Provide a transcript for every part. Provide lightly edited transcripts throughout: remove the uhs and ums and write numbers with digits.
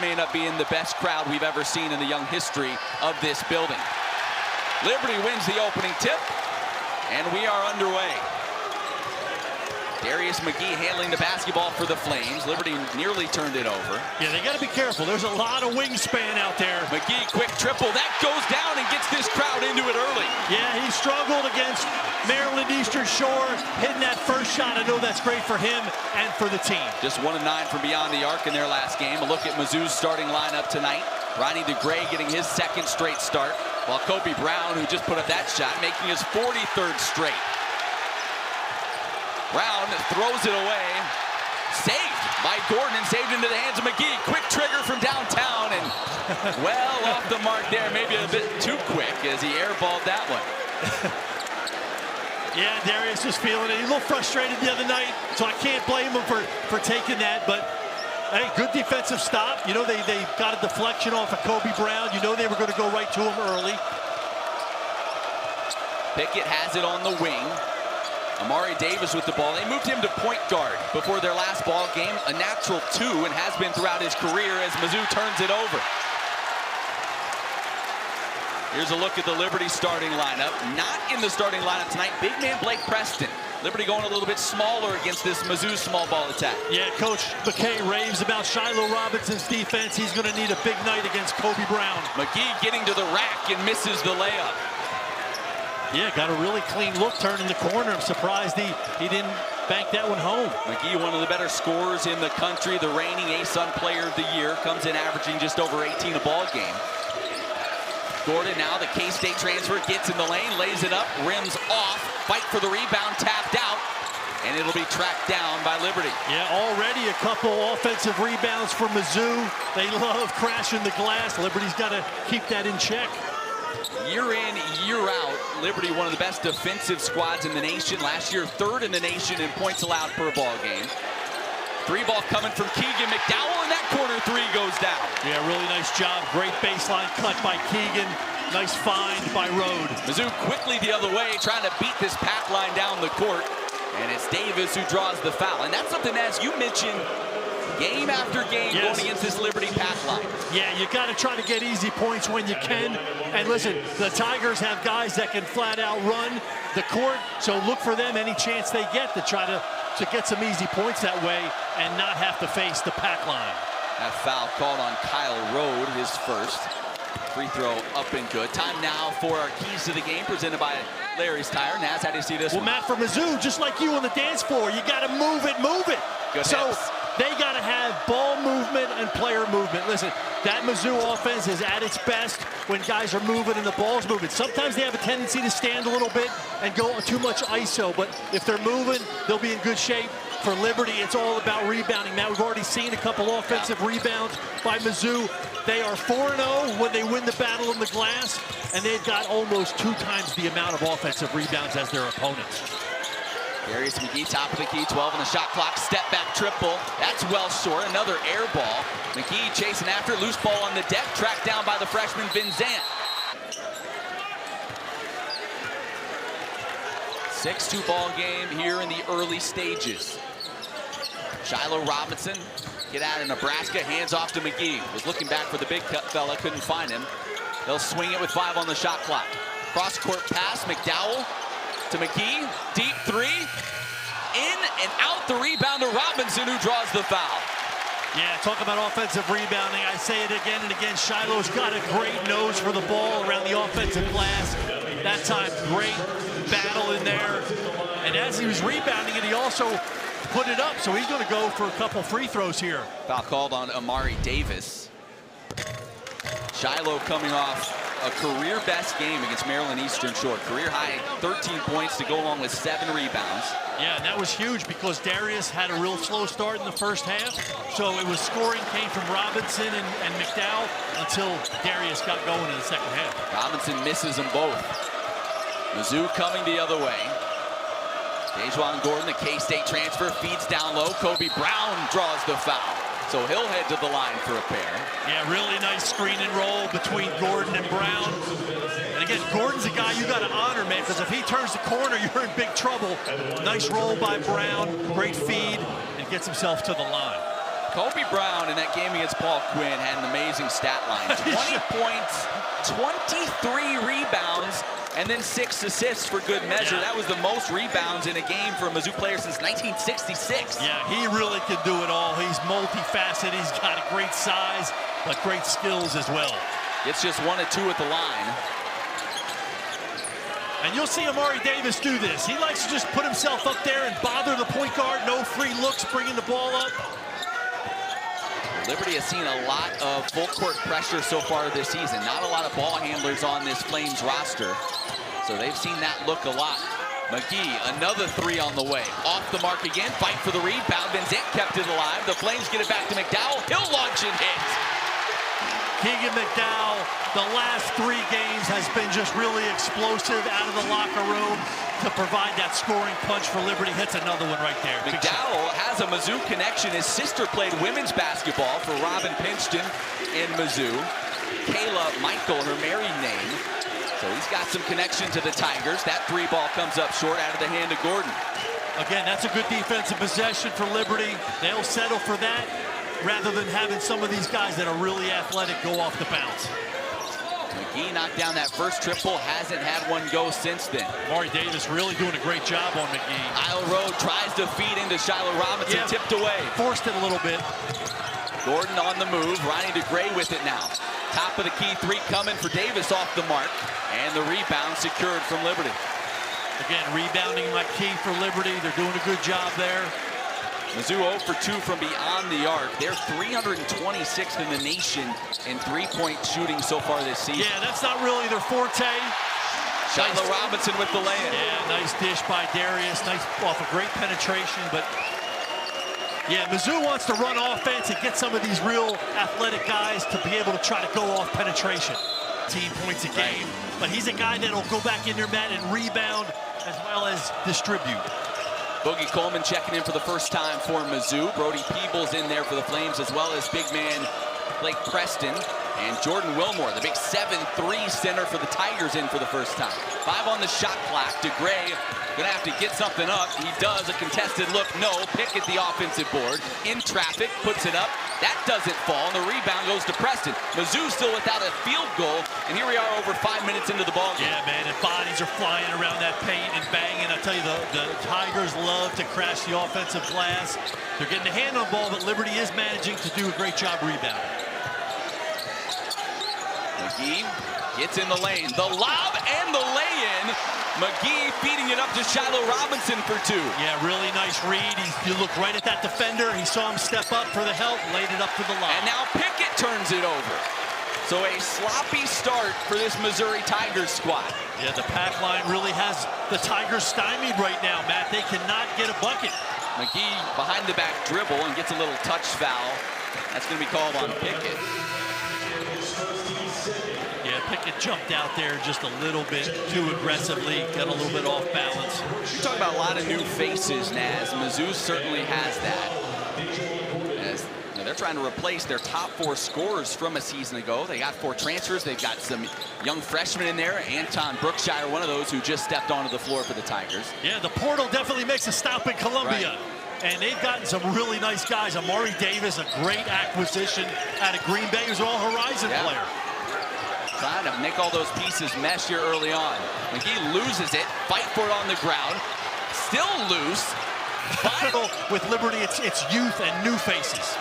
may end up being the best crowd we've ever seen in the young history of this building. Liberty wins the opening tip, and we are underway. Darius McGee handling the basketball for the Flames. Liberty nearly turned it over. Yeah, they got to be careful. There's a lot of wingspan out there. McGee, quick triple. That goes down and gets this crowd into it early. Yeah, he struggled against Maryland Eastern Shore, hitting that first shot. I know that's great for him and for the team. Just 1 of 9 from beyond the arc in their last game. A look at Mizzou's starting lineup tonight. Ronnie DeGray getting his 2nd straight start, while Kobe Brown, who just put up that shot, making his 43rd straight. Brown throws it away. Saved by Gordon and saved into the hands of McGee. Quick trigger from downtown and well off the mark there. Maybe a bit too quick as he airballed that one. Yeah, Darius was feeling it. He was a little frustrated the other night, so I can't blame him for taking that. But hey, good defensive stop. You know, they got a deflection off of Kobe Brown. You know they were going to go right to him early. Pickett has it on the wing. Amari Davis with the ball. They moved him to point guard before their last ball game. A natural 2 and has been throughout his career as Mizzou turns it over. Here's a look at the Liberty starting lineup. Not in the starting lineup tonight, big man Blake Preston. Liberty going a little bit smaller against this Mizzou small ball attack. Yeah, Coach McKay raves about Shiloh Robinson's defense. He's going to need a big night against Kobe Brown. McGee getting to the rack and misses the layup. Yeah, got a really clean look, turning the corner. I'm surprised he didn't bank that one home. McGee, one of the better scorers in the country, the reigning ASUN Player of the Year, comes in averaging just over 18 a ball game. Gordon now, the K-State transfer, gets in the lane, lays it up, rims off, fight for the rebound, tapped out, and it'll be tracked down by Liberty. Yeah, already a couple offensive rebounds for Mizzou. They love crashing the glass. Liberty's got to keep that in check. Year in, year out, Liberty, one of the best defensive squads in the nation. Last year, 3rd in the nation in points allowed per ball game. 3 ball coming from Keegan Mcdowell, and that corner 3 goes down. Yeah, really nice job. Great baseline cut by Keegan. Nice find by Rode. Mizzou quickly the other way, trying to beat this pack line down the court. And it's Davis who draws the foul. And that's something, as you mentioned, game after game, yes, going against this Liberty pack line. Yeah, you got to try to get easy points when you can. And listen, the Tigers have guys that can flat out run the court, so look for them any chance they get to try to get some easy points that way and not have to face the pack line. That foul called on Kyle Rode, his first. Free throw up and good. Time now for our keys to the game, presented by Larry's Tire. Naz, how do you see this one? Matt, for Mizzou, just like you on the dance floor, you got to move it, move it. Good so hips. They got to have ball movement and player movement. Listen, that Mizzou offense is at its best when guys are moving and the ball's moving. Sometimes they have a tendency to stand a little bit and go too much ISO, but if they're moving, they'll be in good shape. For Liberty, it's all about rebounding. Matt, we've already seen a couple offensive rebounds by Mizzou. They are 4-0 when they win the battle on the glass, and they've got almost 2 times the amount of offensive rebounds as their opponents. Darius McGee, top of the key, 12 on the shot clock, step back triple. That's well short, another air ball. McGee chasing after, loose ball on the deck, tracked down by the freshman Vinzant. 6-2 ball game here in the early stages. Shiloh Robinson, get out of Nebraska, hands off to McGee. Was looking back for the big fella, couldn't find him. They'll swing it with 5 on the shot clock. Cross-court pass, McDowell to McGee, deep 3, in and out the rebound to Robinson, who draws the foul. Yeah, talk about offensive rebounding. I say it again and again. Shiloh's got a great nose for the ball around the offensive glass. That time, great battle in there. And as he was rebounding it, he also put it up, so he's going to go for a couple free throws here. Foul called on Amari Davis. Shiloh coming off a career best game against Maryland Eastern Shore. Career high 13 points to go along with 7 rebounds. Yeah, and that was huge because Darius had a real slow start in the first half. So it was scoring came from Robinson and McDowell until Darius got going in the second half. Robinson misses them both. Mizzou coming the other way. Dejuan Gordon, the K-State transfer, feeds down low. Kobe Brown draws the foul. So he'll head to the line for a pair. Yeah, really nice screen and roll between Gordon and Brown. And again, Gordon's a guy you got to honor, man, because if he turns the corner, you're in big trouble. Nice roll by Brown, great feed, and gets himself to the line. Kobe Brown in that game against Paul Quinn had an amazing stat line. 20 points, 23 rebounds, and then 6 assists for good measure. Yeah. That was the most rebounds in a game for a Mizzou player since 1966. Yeah, he really can do it all. He's multifaceted. He's got a great size, but great skills as well. It's just 1 of 2 at the line. And you'll see Amari Davis do this. He likes to just put himself up there and bother the point guard. No free looks, bringing the ball up. Liberty has seen a lot of full court pressure so far this season. Not a lot of ball handlers on this Flames roster. So they've seen that look a lot. McGee, another 3 on the way. Off the mark again, fight for the rebound. Benzet kept it alive. The Flames get it back to McDowell. He'll launch and hit. Keegan Mcdowell, the last 3 games has been just really explosive out of the locker room to provide that scoring punch for Liberty. Hits another one right there. McDowell has a Mizzou connection. His sister played women's basketball for Robin Pinchton in Mizzou. Kayla Michael, her married name. So he's got some connection to the Tigers. That 3 ball comes up short out of the hand of Gordon. Again, that's a good defensive possession for Liberty. They'll settle for that rather than having some of these guys that are really athletic go off the bounce. McGee knocked down that first triple, hasn't had one go since then. Amari Davis really doing a great job on McGee. Isle Road tries to feed into Shiloh Robinson, tipped away. Forced it a little bit. Gordon on the move, Ronnie DeGray with it now. Top of the key 3 coming for Davis off the mark, and the rebound secured from Liberty. Again, rebounding like key for Liberty. They're doing a good job there. Mizzou 0 for 2 from beyond the arc. They're 326th in the nation in 3-point shooting so far this season. Yeah, that's not really their forte. Shiloh Robinson with the lay-in. Yeah, nice dish by Darius. Nice off a great penetration, but yeah, Mizzou wants to run offense and get some of these real athletic guys to be able to try to go off penetration. 18 points a game, but he's a guy that'll go back in your mat and rebound as well as distribute. Boogie Coleman checking in for the first time for Mizzou. Brody Peebles in there for the Flames, as well as big man Blake Preston. And Jordan Wilmore, the big 7'3" center for the Tigers, in for the first time. 5 on the shot clock. DeGray gonna have to get something up. He does. A contested look, no. Pickett the offensive board. In traffic, puts it up. That doesn't fall, and the rebound goes to Preston. Mizzou still without a field goal, and here we are over 5 minutes into the ball game. Yeah, man, and bodies are flying around that paint and banging. I tell you, the Tigers love to crash the offensive glass. They're getting a hand on the ball, but Liberty is managing to do a great job rebounding. McGee gets in the lane. The lob and the lay-in. McGee feeding it up to Shiloh Robinson for 2. Yeah, really nice read. You look right at that defender. He saw him step up for the help, laid it up to the lob. And now Pickett turns it over. So a sloppy start for this Missouri Tigers squad. Yeah, the pack line really has the Tigers stymied right now, Matt. They cannot get a bucket. McGee behind the back dribble and gets a little touch foul. That's going to be called on Pickett. Yeah, Pickett jumped out there just a little bit too aggressively, got a little bit off balance. You're talking about a lot of new faces, Naz. Mizzou certainly has that. As you know, they're trying to replace their top 4 scorers from a season ago. They got 4 transfers. They've got some young freshmen in there. Anton Brookshire, one of those who just stepped onto the floor for the Tigers. Yeah, the portal definitely makes a stop in Columbia. Right. And they've gotten some really nice guys. Amari Davis, a great acquisition out of Green Bay, who's an all-Horizon player. Trying to make all those pieces mesh here early on. McGee loses it, fight for it on the ground. Still loose. Final with Liberty, it's youth and new faces.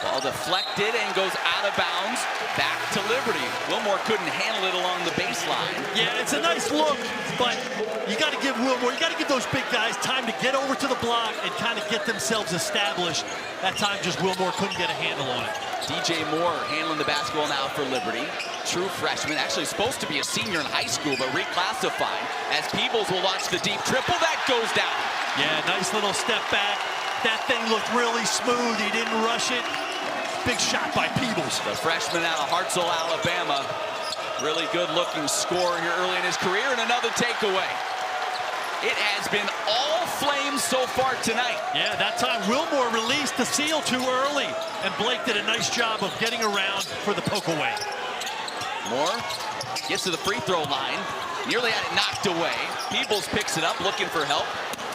Ball deflected and goes out of bounds. Back to Liberty. Wilmore couldn't handle it along the baseline. Yeah, it's a nice look, but you got to give Wilmore, you got to give those big guys time to get over to the block and kind of get themselves established. That time just Wilmore couldn't get a handle on it. DJ Moore handling the basketball now for Liberty. True freshman, actually supposed to be a senior in high school, but reclassified as Peebles will launch the deep triple. That goes down. Yeah, nice little step back. That thing looked really smooth. He didn't rush it. Big shot by Peebles. The freshman out of Hartselle, Alabama. Really good-looking scorer here early in his career, and another takeaway. It has been all Flames so far tonight. Yeah, that time Wilmore released the seal too early, and Blake did a nice job of getting around for the poke away. Moore gets to the free throw line, nearly had it knocked away. Peebles picks it up, looking for help,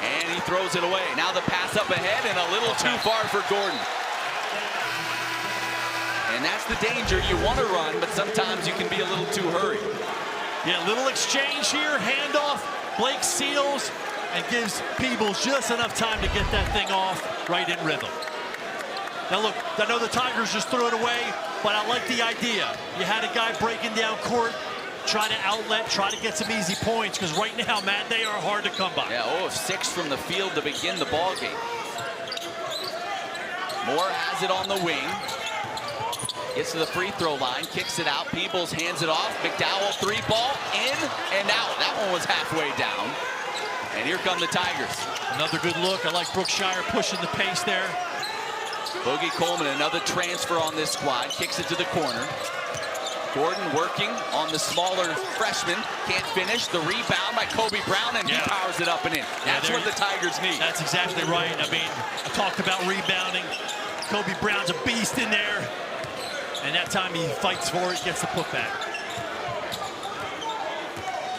and he throws it away. Now the pass up ahead, and a little too far for Gordon. And that's the danger. You want to run, but sometimes you can be a little too hurried. Yeah, little exchange here, handoff. Blake seals and gives Peebles just enough time to get that thing off right in rhythm. Now look, I know the Tigers just threw it away, but I like the idea. You had a guy breaking down court, try to outlet, try to get some easy points, because right now, Matt, they are hard to come by. Yeah, 0 of 6 from the field to begin the ball game. Moore has it on the wing. Gets to the free throw line, kicks it out. Peebles hands it off. McDowell, 3-ball, in and out. That one was halfway down. And here come the Tigers. Another good look. I like Brookshire pushing the pace there. Boogie Coleman, another transfer on this squad, kicks it to the corner. Gordon working on the smaller freshman, can't finish. The rebound by Kobe Brown, and he powers it up and in. That's what the Tigers need. That's exactly right. I mean, I talked about rebounding. Kobe Brown's a beast in there. And that time he fights for it, gets the putback.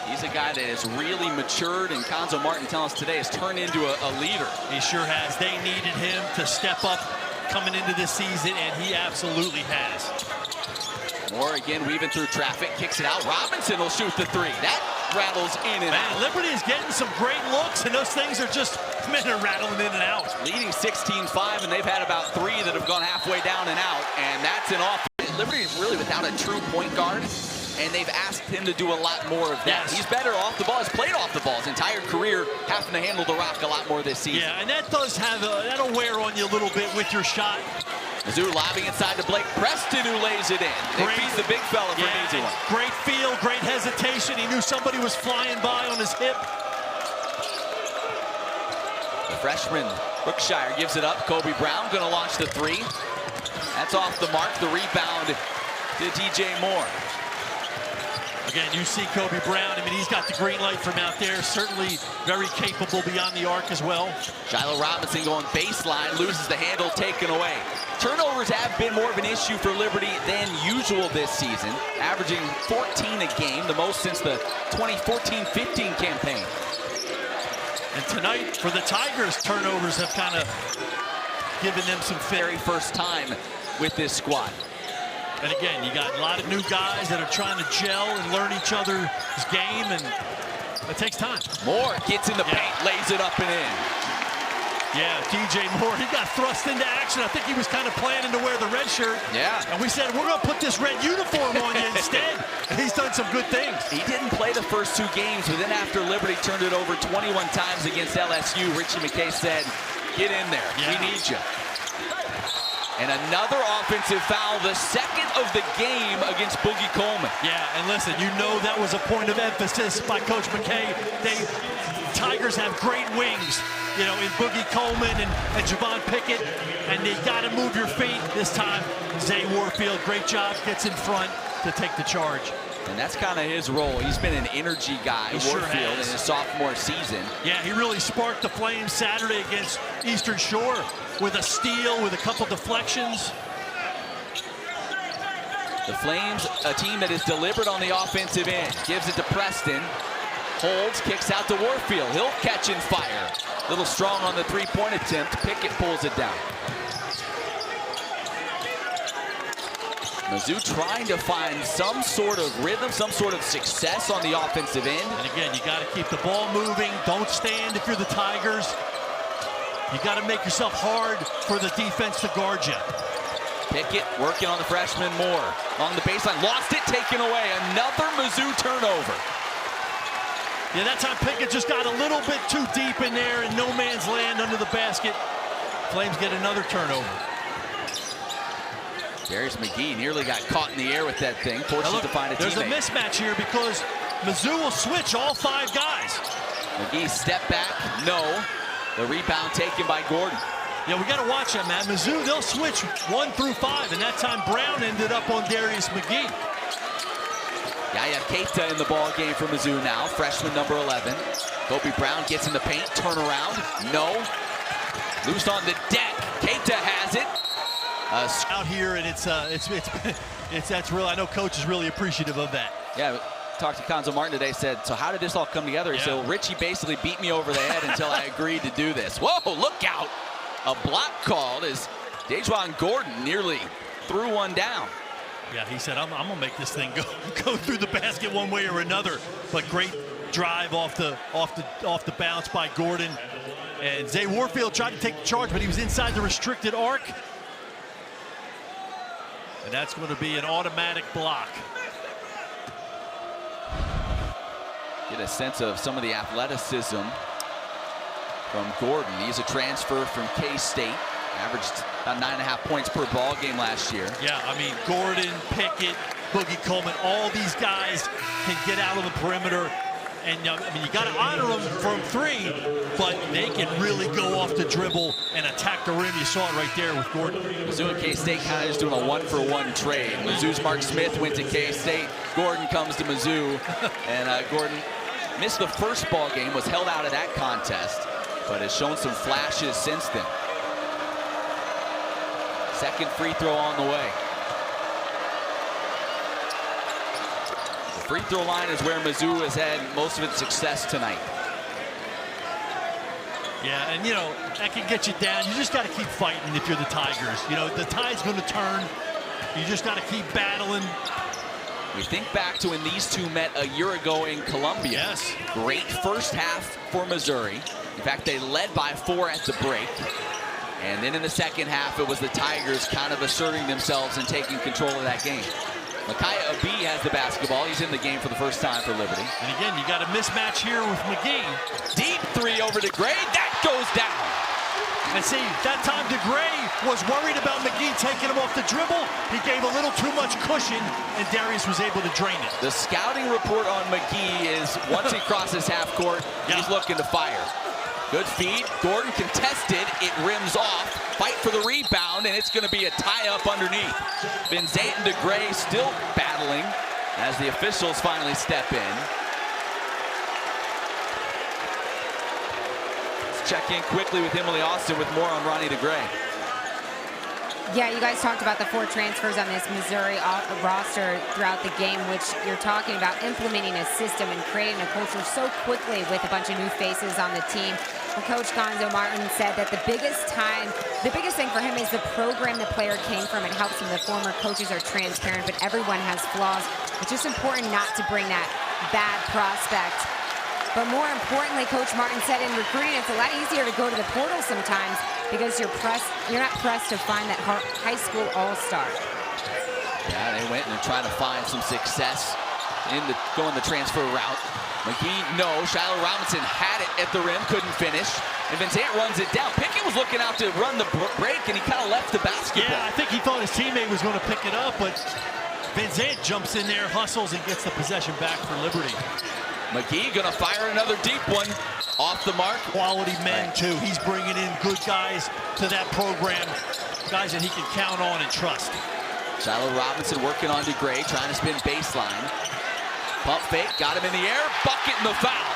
He's a guy that has really matured, and Conzo Martin telling us today has turned into a leader. He sure has. They needed him to step up coming into this season, and he absolutely has. Moore again weaving through traffic, kicks it out. Robinson will shoot the 3. That rattles in and out. Liberty is getting some great looks, and those things are just rattling in and out. Leading 16-5, and they've had about 3 that have gone halfway down and out, and that's an off. Liberty is really without a true point guard, and they've asked him to do a lot more of that. He's better off the ball. He's played off the ball his entire career, having to handle the rock a lot more this season. Yeah, and that does have that'll wear on you a little bit with your shot. Mizzou lobbing inside to Blake Preston, who lays it in. They feed the big fella for an easy one. Great feel, great hesitation. He knew somebody was flying by on his hip. The freshman, Brookshire, gives it up. Kobe Brown going to launch the 3. That's off the mark. The rebound to DJ Moore. Again, you see Kobe Brown. I mean, he's got the green light from out there. Certainly very capable beyond the arc as well. Shiloh Robinson going baseline, loses the handle, taken away. Turnovers have been more of an issue for Liberty than usual this season, averaging 14 a game, the most since the 2014-15 campaign. And tonight, for the Tigers, turnovers have kind of given them some very first time with this squad. And again, you got a lot of new guys that are trying to gel and learn each other's game, and it takes time. Moore gets in the paint, lays it up and in. Yeah, DJ Moore, he got thrust into action. I think he was kind of planning to wear the red shirt. Yeah. And we said, we're going to put this red uniform on you instead. And he's done some good things. He didn't play the first 2 games, but then after Liberty turned it over 21 times against LSU, Richie McKay said, get in there. We need you. And another offensive foul, the second of the game against Boogie Coleman. Yeah, and listen, you know that was a point of emphasis by Coach McKay. Tigers have great wings, you know, in Boogie Coleman and Javon Pickett, and they got to move your feet. This time, Zay Warfield, great job, gets in front to take the charge. And that's kind of his role. He's been an energy guy, Warfield, in his sophomore season. Yeah, he really sparked the Flames Saturday against Eastern Shore with a steal, with a couple deflections. The Flames, a team that is deliberate on the offensive end, gives it to Preston. Holds, kicks out to Warfield. He'll catch and fire. A little strong on the 3-point attempt. Pickett pulls it down. Mizzou trying to find some sort of rhythm, some sort of success on the offensive end. And again, you got to keep the ball moving. Don't stand if you're the Tigers. You got to make yourself hard for the defense to guard you. Pickett working on the freshman Moore. On the baseline, lost it, taken away. Another Mizzou turnover. Yeah, that time Pickett just got a little bit too deep in there in no man's land under the basket. Flames get another turnover. Darius McGee nearly got caught in the air with that thing. Fortunate to find a teammate. There's a mismatch here because Mizzou will switch all 5 guys. McGee step back, no. The rebound taken by Gordon. Yeah, we got to watch that, man. Mizzou, they'll switch 1 through 5, and that time Brown ended up on Darius McGee. Yaya Keita in the ball game for Mizzou now, freshman number 11. Kobe Brown gets in the paint, turn around, no. Loose on the deck, Keita has it. Out here, and that's real. I know Coach is really appreciative of that. Yeah, talked to Conzo Martin today, said, so how did this all come together? He said, well, Richie basically beat me over the head until I agreed to do this. Whoa, look out. A block called as Dejuan Gordon nearly threw one down. Yeah, he said, I'm going to make this thing go through the basket one way or another. But great drive off the bounce by Gordon. And Zay Warfield tried to take the charge, but he was inside the restricted arc. And that's going to be an automatic block. Get a sense of some of the athleticism from Gordon. He's a transfer from K-State. Averaged about 9.5 points per ball game last year. Yeah, I mean, Gordon, Pickett, Boogie Coleman, all these guys can get out on the perimeter. And I mean, you got to honor them from three, but they can really go off the dribble and attack the rim. You saw it right there with Gordon. Mizzou and K-State kind of just doing a one-for-one trade. Mizzou's Mark Smith went to K-State. Gordon comes to Mizzou. And Gordon missed the first ball game, was held out of that contest, but has shown some flashes since then. Second free throw on the way. The free throw line is where Mizzou has had most of its success tonight. Yeah, and you know, that can get you down. You just got to keep fighting if you're the Tigers. You know, the tide's going to turn. You just got to keep battling. We think back to when these two met a year ago in Columbia. Yes. Great first half for Missouri. In fact, they led by 4 at the break. And then in the second half, it was the Tigers kind of asserting themselves and taking control of that game. Micaiah Abi has the basketball. He's in the game for the first time for Liberty. And again, you got a mismatch here with McGee. Deep three over to Gray. That goes down. And see, that time DeGray was worried about McGee taking him off the dribble. He gave a little too much cushion, and Darius was able to drain it. The scouting report on McGee is once he crosses half court, he's looking to fire. Good feed. Gordon contested. It rims off. Fight for the rebound, and it's going to be a tie-up underneath. Van Zant and DeGray still battling as the officials finally step in. Let's check in quickly with Emily Austin with more on Ronnie DeGray. Yeah, you guys talked about the 4 transfers on this Missouri roster throughout the game, which you're talking about implementing a system and creating a culture so quickly with a bunch of new faces on the team. Well, Coach Gonzo Martin said that the biggest thing for him is the program the player came from. It helps him. The former coaches are transparent, but everyone has flaws. It's just important not to bring that bad prospect. But more importantly, Coach Martin said in recruiting, it's a lot easier to go to the portal sometimes because you're not pressed to find that high school all-star. Yeah, they went and they're trying to find some success in going the transfer route. McGee, no. Shiloh Robinson had it at the rim, couldn't finish. And Van Zant runs it down. Pickett was looking out to run the break, and he kind of left the basketball. Yeah, I think he thought his teammate was going to pick it up, but Van Zant jumps in there, hustles, and gets the possession back for Liberty. McGee gonna fire another deep one off the mark. Quality men, too. He's bringing in good guys to that program, guys that he can count on and trust. Shiloh Robinson working on DeGray, trying to spin baseline. Pump fake, got him in the air, bucket and the foul.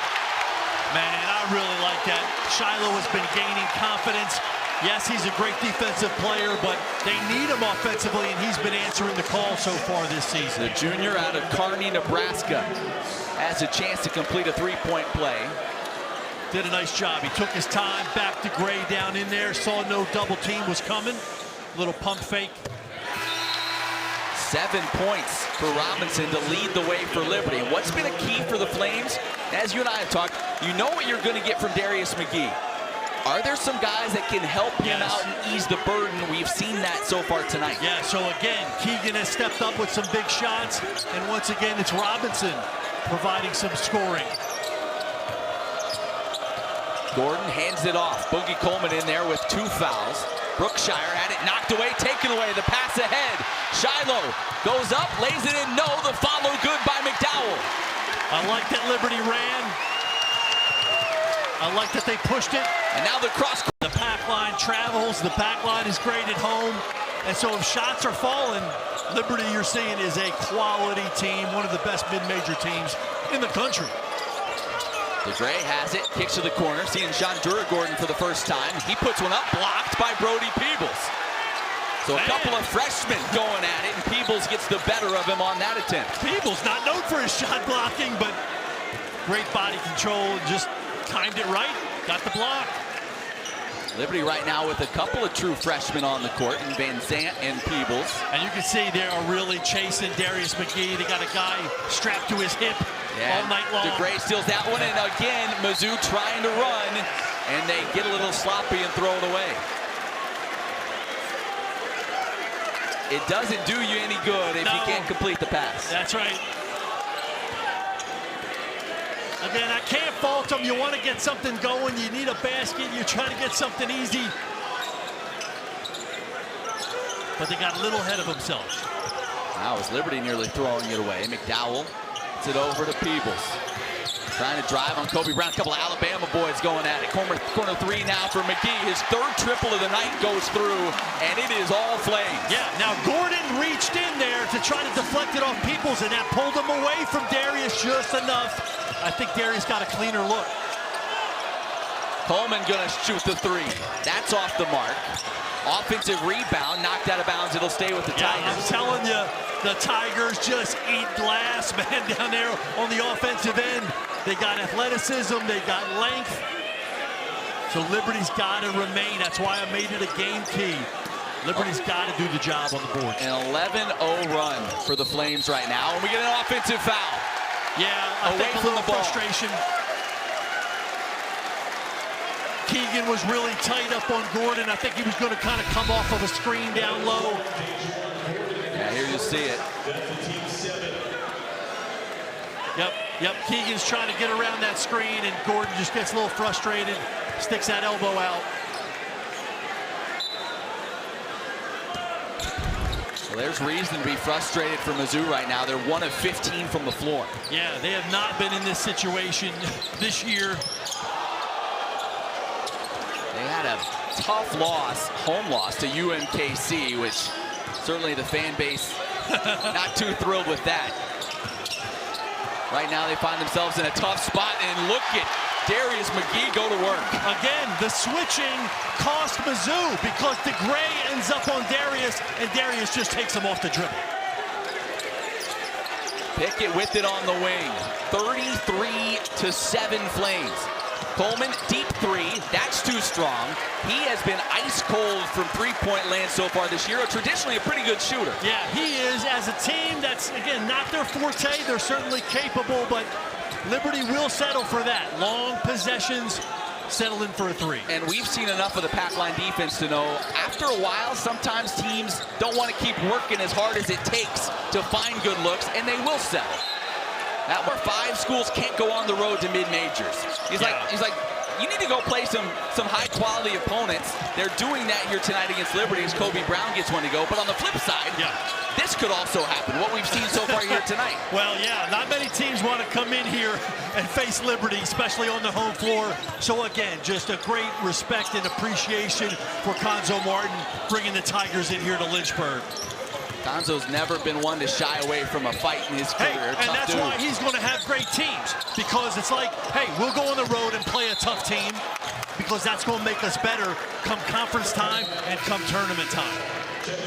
Man, I really like that. Shiloh has been gaining confidence. Yes, he's a great defensive player, but they need him offensively, and he's been answering the call so far this season. The junior out of Kearney, Nebraska, has a chance to complete a 3-point play. Did a nice job. He took his time, back to Gray down in there, saw no double team was coming. Little pump fake. 7 points for Robinson to lead the way for Liberty. And what's been a key for the Flames, as you and I have talked, you know what you're going to get from Darius McGee. Are there some guys that can help him out and ease the burden? We've seen that so far tonight. Yeah, so again, Keegan has stepped up with some big shots. And once again, it's Robinson providing some scoring. Gordon hands it off. Boogie Coleman in there with 2 fouls. Brookshire had it knocked away, taken away. The pass ahead. Shiloh goes up, lays it in. No, the follow good by McDowell. I like that Liberty ran. I like that they pushed it. And now the cross. The pack line travels. The pack line is great at home. And so if shots are falling, Liberty, you're seeing, is a quality team, one of the best mid-major teams in the country. DeGray has it, kicks to the corner, seeing Sean Duragordon for the first time. He puts one up, blocked by Brody Peebles. So a couple of freshmen going at it, and Peebles gets the better of him on that attempt. Peebles not known for his shot blocking, but great body control, just timed it right, got the block. Liberty right now with a couple of true freshmen on the court, in Van Zant and Peebles. And you can see they are really chasing Darius McGee. They got a guy strapped to his hip all night long. DeGray steals that one, and again, Mizzou trying to run, and they get a little sloppy and throw it away. It doesn't do you any good if you can't complete the pass. That's right. Again, I can't fault them. You want to get something going. You need a basket. You're trying to get something easy. But they got a little ahead of themselves. Now is Liberty nearly throwing it away. McDowell gets it over to Peebles. Trying to drive on Kobe Brown. A couple of Alabama boys going at it. Corner three now for McGee. His third triple of the night goes through, and it is all flames. Yeah, now Gordon reached in there to try to deflect it off Peebles, and that pulled him away from Darius just enough. I think Darius got a cleaner look. Coleman gonna shoot the three. That's off the mark. Offensive rebound, knocked out of bounds. It'll stay with the Tigers. I'm telling you, the Tigers just eat glass, man, down there on the offensive end. They got athleticism, they got length. So Liberty's got to remain. That's why I made it a game key. Liberty's got to do the job on the board. An 11-0 run for the Flames right now, and we get an offensive foul. Yeah, away from the ball. Frustration. Keegan was really tight up on Gordon. I think he was going to kind of come off of a screen down low. Yeah, here you see it. Yep, Keegan's trying to get around that screen, and Gordon just gets a little frustrated, sticks that elbow out. Well, there's reason to be frustrated for Mizzou right now. They're 1 of 15 from the floor. Yeah, they have not been in this situation this year. They had a tough loss, home loss to UMKC, which certainly the fan base not too thrilled with that. Right now they find themselves in a tough spot, and look at Darius McGee go to work. Again, the switching cost Mizzou because DeGray ends up on Darius, and Darius just takes him off the dribble. Pickett with it on the wing. 33-7 Flames. Coleman, deep three. That's too strong. He has been ice cold from three-point land so far this year. Traditionally a pretty good shooter. Yeah, he is. As a team, that's, again, not their forte. They're certainly capable, but Liberty will settle for that. Long possessions, settling for a three. And we've seen enough of the pack line defense to know after a while, sometimes teams don't want to keep working as hard as it takes to find good looks, and they will settle. That where 5 schools can't go on the road to mid-majors. He's like, you need to go play some high-quality opponents. They're doing that here tonight against Liberty as Kobe Brown gets one to go. But on the flip side, this could also happen, what we've seen so far here tonight. Well, yeah, not many teams want to come in here and face Liberty, especially on the home floor. So, again, just a great respect and appreciation for Conzo Martin bringing the Tigers in here to Lynchburg. Conzo's never been one to shy away from a fight in his career. And that's why he's going to have great teams, because it's like, hey, we'll go on the road and play a tough team because that's going to make us better come conference time and come tournament time.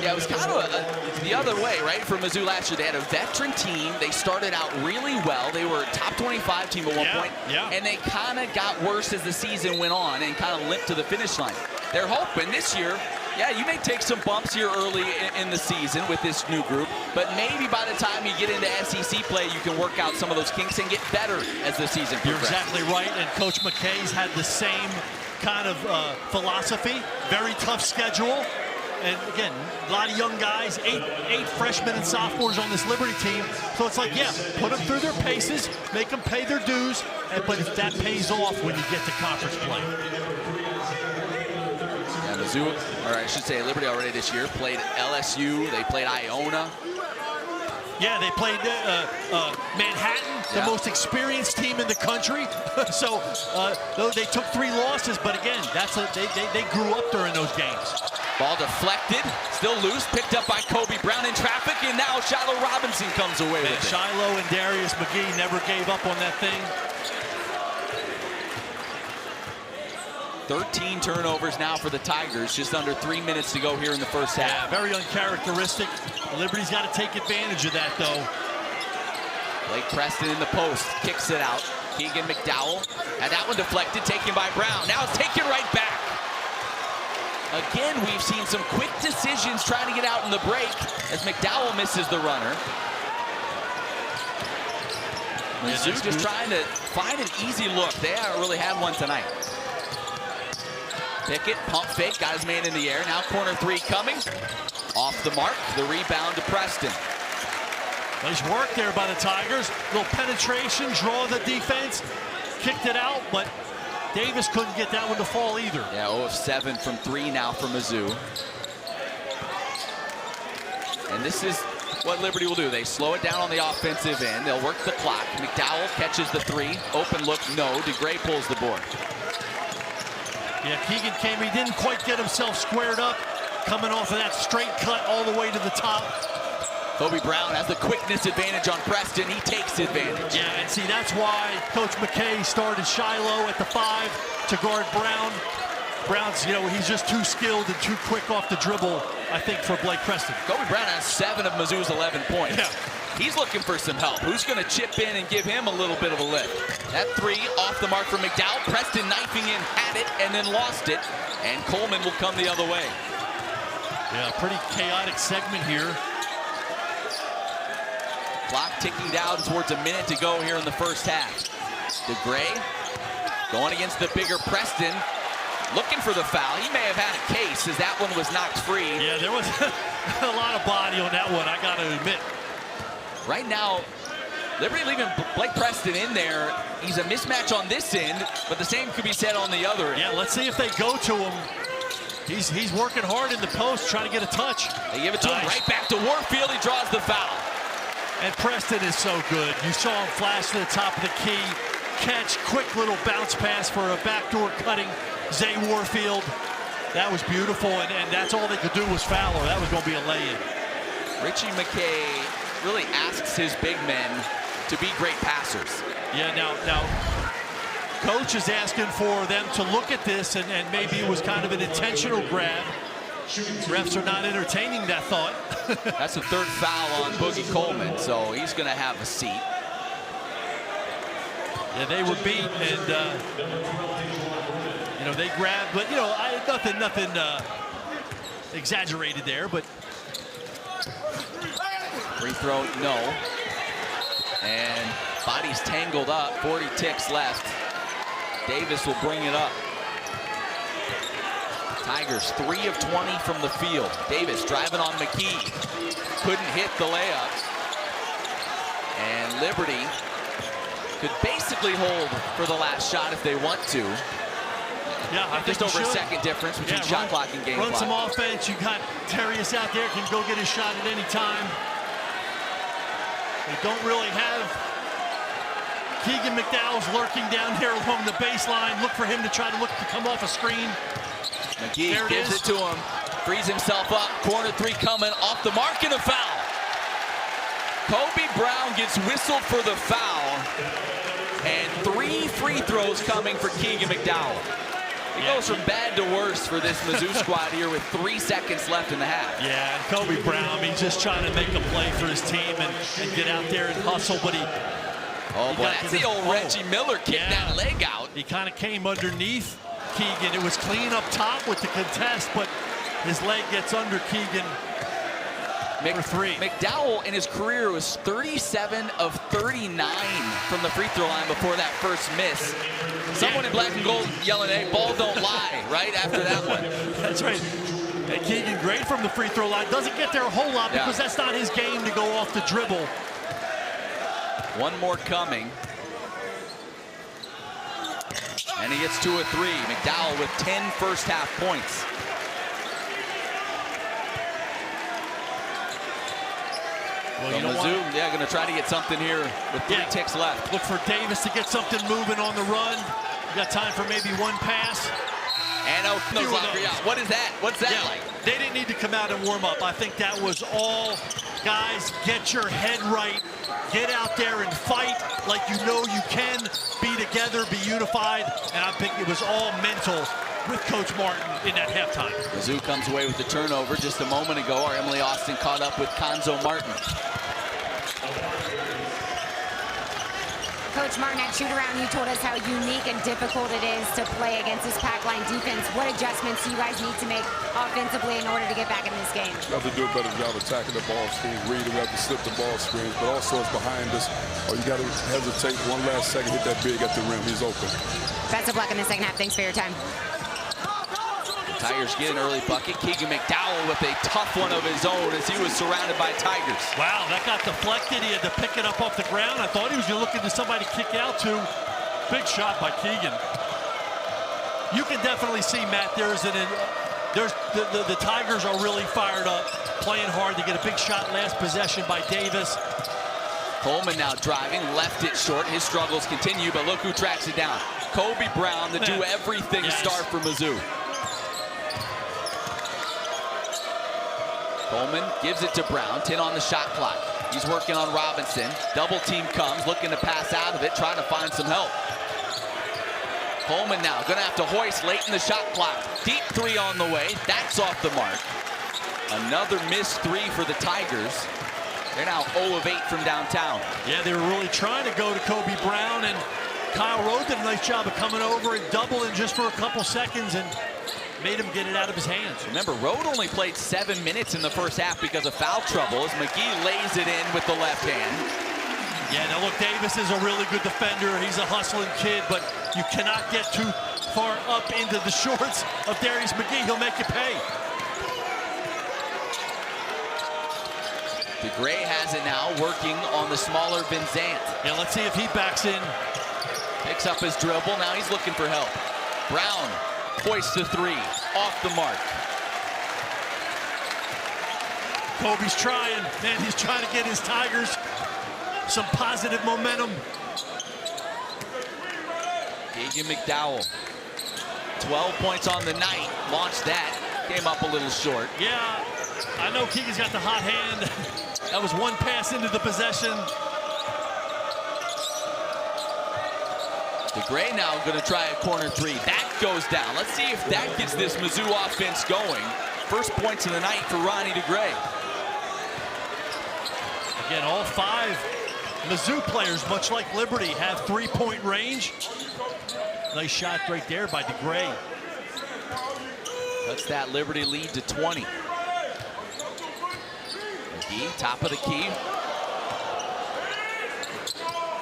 Yeah, it was kind of the other way, right, for Mizzou last year. They had a veteran team. They started out really well. They were a top 25 team at one point, and they kind of got worse as the season went on and kind of limped to the finish line. They're hoping this year, yeah, you may take some bumps here early in the season with this new group, but maybe by the time you get into SEC play, you can work out some of those kinks and get better as the season progresses. You're exactly right, and Coach McKay's had the same kind of philosophy. Very tough schedule. And again, a lot of young guys, eight freshmen and sophomores on this Liberty team. So it's like, yeah, put them through their paces, make them pay their dues, but that pays off when you get to conference play. Yeah, Mizzou, or I should say Liberty already this year, played LSU, they played Iona. Yeah, they played Manhattan, the most experienced team in the country. So though they took 3 losses, but again, they grew up during those games. Ball deflected, still loose, picked up by Kobe Brown in traffic, and now Shiloh Robinson comes away with it. Shiloh and Darius McGee never gave up on that thing. 13 turnovers now for the Tigers, just under 3 minutes to go here in the first half. Yeah, very uncharacteristic. Liberty's got to take advantage of that, though. Blake Preston in the post, kicks it out. Keegan McDowell had that one deflected, taken by Brown. Now it's taken right back. Again, we've seen some quick decisions trying to get out in the break as McDowell misses the runner. Mizzou just trying to find an easy look. They haven't really had one tonight. Pickett, pump fake, got his man in the air. Now corner three coming. Off the mark, the rebound to Preston. Nice work there by the Tigers. Little penetration, draw the defense, kicked it out, but Davis couldn't get that one to fall either. Yeah, 0 of 7 from 3 now for Mizzou. And this is what Liberty will do. They slow it down on the offensive end. They'll work the clock. McDowell catches the 3. Open look, no. DeGray pulls the board. Yeah, Keegan came. He didn't quite get himself squared up, coming off of that straight cut all the way to the top. Kobe Brown has the quickness advantage on Preston. He takes advantage. Yeah, and see, that's why Coach McKay started Shiloh at the 5 to guard Brown. Brown's, you know, he's just too skilled and too quick off the dribble, I think, for Blake Preston. Kobe Brown has 7 of Mizzou's 11 points. Yeah. He's looking for some help. Who's going to chip in and give him a little bit of a lift? That 3 off the mark for McDowell. Preston knifing in, had it, and then lost it. And Coleman will come the other way. Yeah, pretty chaotic segment here. Clock ticking down towards a minute to go here in the first half. DeGray going against the bigger Preston. Looking for the foul. He may have had a case as that one was knocked free. Yeah, there was a lot of body on that one, I got to admit. Right now, Liberty leaving Blake Preston in there. He's a mismatch on this end, but the same could be said on the other end. Yeah, let's see if they go to him. He's working hard in the post, trying to get a touch. They give it to him right back to Warfield. He draws the foul. And Preston is so good. You saw him flash to the top of the key, catch, quick little bounce pass for a backdoor cutting Zay Warfield. That was beautiful, and that's all they could do was foul, or that was going to be a lay-in. Richie McKay really asks his big men to be great passers. Yeah, now Coach is asking for them to look at this, and maybe it was kind of an intentional grab. Refs are not entertaining that thought. That's the 3rd foul on Boogie Coleman, so he's going to have a seat. Yeah, they were beat, and you know, they grabbed, but you know, nothing exaggerated there, but free throw, no. And body's tangled up. 40 ticks left. Davis will bring it up. Tigers 3 of 20 from the field. Davis driving on McKee. Couldn't hit the layup. And Liberty could basically hold for the last shot if they want to. Yeah, I think just over a second difference between shot clock and game clock. Run some offense. You got Terrius out there, can go get his shot at any time. They don't really have Keegan Mcdowell's lurking down here along the baseline. Look for him to try to come off a screen. McGee gives it to him, frees himself up. Corner 3 coming off the mark, and a foul. Kobe Brown gets whistled for the foul, and 3 free throws coming for Keegan McDowell. It goes from bad to worse for this Mizzou squad here with 3 seconds left in the half. Yeah, and Kobe Brown, he's just trying to make a play for his team and get out there and hustle, but oh boy, that's the old Reggie Miller kick that leg out. He kind of came underneath Keegan. It was clean up top with the contest, but his leg gets under Keegan for 3. McDowell in his career was 37 of 39 from the free throw line before that first miss. Someone in black and gold yelling, hey, ball don't lie, right after that one. That's right. And Keegan, great from the free throw line. Doesn't get there a whole lot because that's not his game to go off the dribble. One more coming. And he gets 2 of 3. McDowell with 10 first half points. Well, you know Mizzou, going to try to get something here with 3 ticks left. Look for Davis to get something moving on the run. You got time for maybe one pass. And what is that? What's that like? They didn't need to come out and warm up. I think that was all, guys, get your head right. Get out there and fight like you know you can. Be together, be unified. And I think it was all mental with Coach Martin in that halftime. Mizzou comes away with the turnover just a moment ago. Our Emily Austin caught up with Conzo Martin. Coach Martin, at shoot-around, you told us how unique and difficult it is to play against this pack-line defense. What adjustments do you guys need to make offensively in order to get back in this game? We have to do a better job attacking the ball screens, reading. We have to slip the ball screens, but also it's behind us. Oh, you got to hesitate one last second, hit that big at the rim. He's open. Best of luck in the second half. Thanks for your time. Tigers get an early bucket. Keegan Mcdowell with a tough one of his own as he was surrounded by Tigers. Wow, that got deflected. He had to pick it up off the ground. I thought he was looking to somebody to kick out to. Big shot by Keegan. You can definitely see, Matt, the Tigers are really fired up, playing hard. They get a big shot last possession by Davis. Coleman now driving, left it short. His struggles continue, but look who tracks it down. Kobe Brown, the do-everything star for Mizzou. Coleman gives it to Brown, 10 on the shot clock. He's working on Robinson. Double team comes, looking to pass out of it, trying to find some help. Coleman now gonna have to hoist late in the shot clock. Deep three on the way, that's off the mark. Another missed three for the Tigers. They're now 0 of 8 from downtown. Yeah, they were really trying to go to Kobe Brown, and Kyle Rowe did a nice job of coming over and doubling just for a couple seconds and made him get it out of his hands. Remember, Rode only played 7 minutes in the first half because of foul trouble as McGee lays it in with the left hand. Yeah, now look, Davis is a really good defender. He's a hustling kid, but you cannot get too far up into the shorts of Darius McGee. He'll make you pay. DeGray has it now, working on the smaller Vincent. Yeah, let's see if he backs in. Picks up his dribble, now he's looking for help. Brown hoists the three, off the mark. Kobe's trying, man, he's trying to get his Tigers some positive momentum. Keegan Mcdowell, 12 points on the night, launched that, came up a little short. Yeah, I know Keegan's got the hot hand. That was one pass into the possession. DeGray now going to try a corner three. That goes down. Let's see if that gets this Mizzou offense going. First points of the night for Ronnie DeGray. Again, all 5 Mizzou players, much like Liberty, have 3-point range. Nice shot right there by DeGray. Cuts that Liberty lead to 20. McGee, top of the key.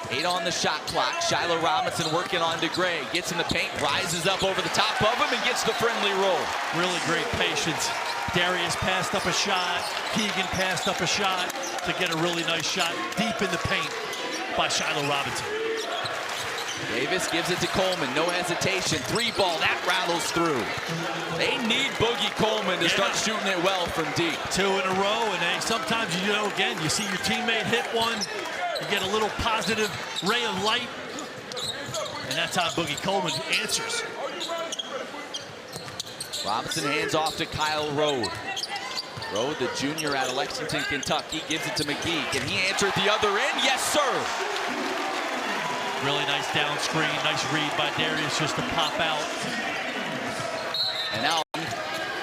8 on the shot clock. Shiloh Robinson working on DeGray. Gets in the paint, rises up over the top of him, and gets the friendly roll. Really great patience. Darius passed up a shot. Keegan passed up a shot to get a really nice shot deep in the paint by Shiloh Robinson. Davis gives it to Coleman. No hesitation. 3-ball. That rattles through. They need Boogie Coleman to start shooting it well from deep. 2 in a row, and then sometimes, you know, again, you see your teammate hit one. You get a little positive ray of light, and that's how Boogie Coleman answers. Robinson hands off to Kyle Rode. Rode, the junior out of Lexington, Kentucky, gives it to McGee. Can he answer at the other end? Yes, sir. Really nice down screen, nice read by Darius just to pop out. And now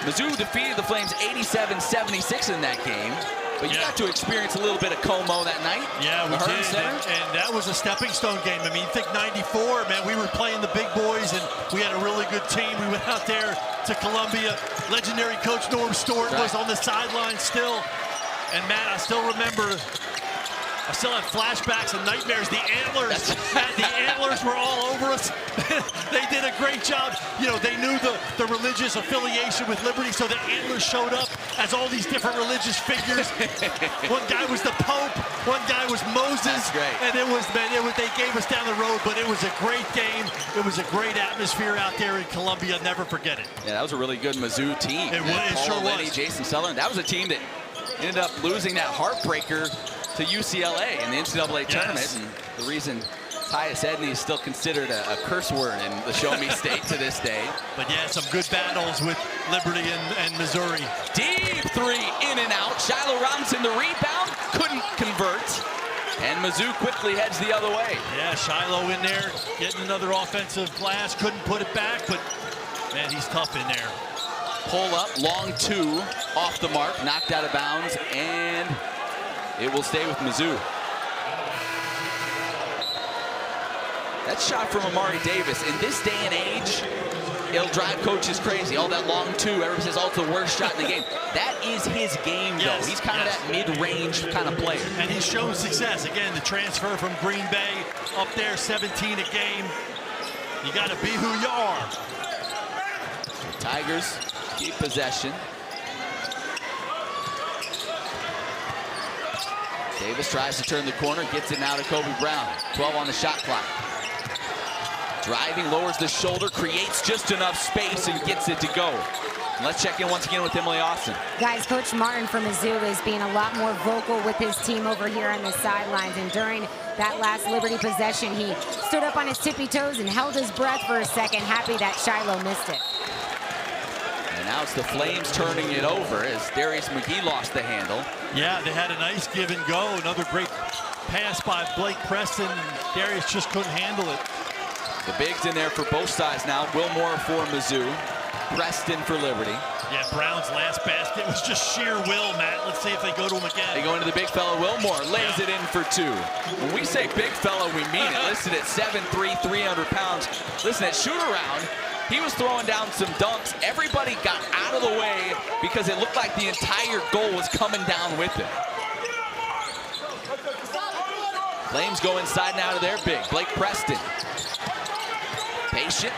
Mizzou defeated the Flames 87-76 in that game. But you got to experience a little bit of Como that night. Yeah, we did, and that was a stepping stone game. I mean, think 94, man, we were playing the big boys, and we had a really good team. We went out there to Columbia. Legendary coach Norm Stewart was on the sideline still. And, Matt, I still remember, I still have flashbacks and nightmares. The Antlers, the Antlers were all over us. They did a great job. You know, they knew the religious affiliation with Liberty, so the Antlers showed up as all these different religious figures. One guy was the Pope, one guy was Moses. That's great. And it was, man, they gave us down the road, but it was a great game. It was a great atmosphere out there in Columbia. Never forget it. Yeah, that was a really good Mizzou team. It sure was. Jason Sutherland. That was a team that ended up losing that heartbreaker to UCLA in the NCAA tournament. And the reason Tyus Edney is still considered a curse word in the Show Me State to this day. But yeah, some good battles with Liberty and Missouri. Deep three, in and out. Shiloh Robinson, the rebound, couldn't convert. And Mizzou quickly heads the other way. Yeah, Shiloh in there, getting another offensive glass. Couldn't put it back, but man, he's tough in there. Pull up, long 2, off the mark, knocked out of bounds, and it will stay with Mizzou. That shot from Amari Davis, in this day and age, it'll drive coaches crazy. All that long two, everyone says, oh, it's the worst shot in the game. That is his game, though. He's kind of that mid-range kind of player. And he's shown success. Again, the transfer from Green Bay, up there, 17 a game. You got to be who you are. Tigers keep possession. Davis tries to turn the corner, gets it now to Kobe Brown. 12 on the shot clock. Driving, lowers the shoulder, creates just enough space and gets it to go. Let's check in once again with Emily Austin. Guys, Coach Martin from Mizzou is being a lot more vocal with his team over here on the sidelines. And during that last Liberty possession, he stood up on his tippy toes and held his breath for a second, happy that Shiloh missed it. And now it's the Flames turning it over as Darius McGee lost the handle. Yeah, they had a nice give and go. Another great pass by Blake Preston. Darius just couldn't handle it. The bigs in there for both sides now. Wilmore for Mizzou. Preston for Liberty. Yeah, Brown's last basket was just sheer will, Matt. Let's see if they go to him again. They go into the big fella. Wilmore lays it in for two. When we say big fella, we mean it. Listed at 7'3", 300 pounds. Listen, at shoot around, he was throwing down some dunks. Everybody got out of the way because it looked like the entire goal was coming down with it. Flames go inside now to their big. Blake Preston. Patient,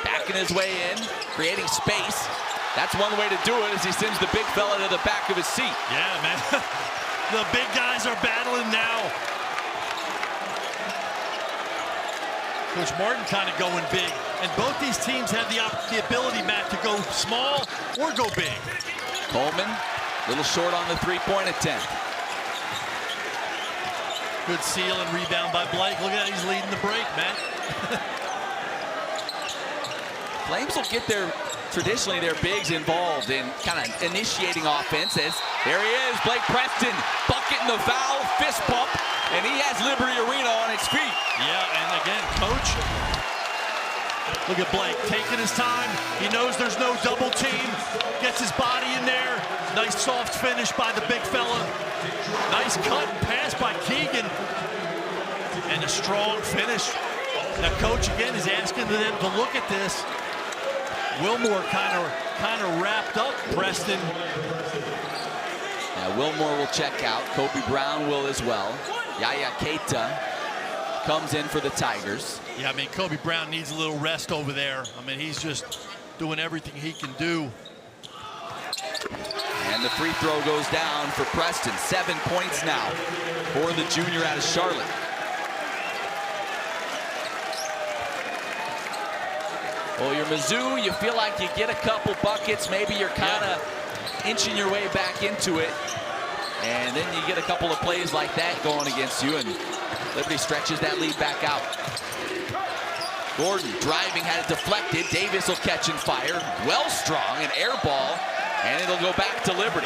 backing his way in, creating space. That's one way to do it as he sends the big fella to the back of his seat. Yeah, man. The big guys are battling now. Coach Martin kind of going big. And both these teams have the ability, Matt, to go small or go big. Coleman, a little short on the three-point attempt. Good seal and rebound by Blake. Look at that, he's leading the break, Matt. Flames will get traditionally their bigs involved in kind of initiating offenses. There he is, Blake Preston, bucket in the foul, fist bump, and he has Liberty Arena on its feet. Yeah, and again, coach, look at Blake taking his time. He knows there's no double team, gets his body in there. Nice soft finish by the big fella. Nice cut and pass by Keegan. And a strong finish. Now, coach, again, is asking them to look at this. Wilmore kind of wrapped up Preston. Now Wilmore will check out. Kobe Brown will as well. Yaya Keita comes in for the Tigers. Yeah, I mean, Kobe Brown needs a little rest over there. I mean, he's just doing everything he can do. And the free throw goes down for Preston. 7 points now for the junior out of Charlotte. Well, you're Mizzou, you feel like you get a couple buckets, maybe you're kind of inching your way back into it, and then you get a couple of plays like that going against you, and Liberty stretches that lead back out. Gordon driving, had it deflected. Davis will catch and fire. Well strong, an air ball, and it'll go back to Liberty.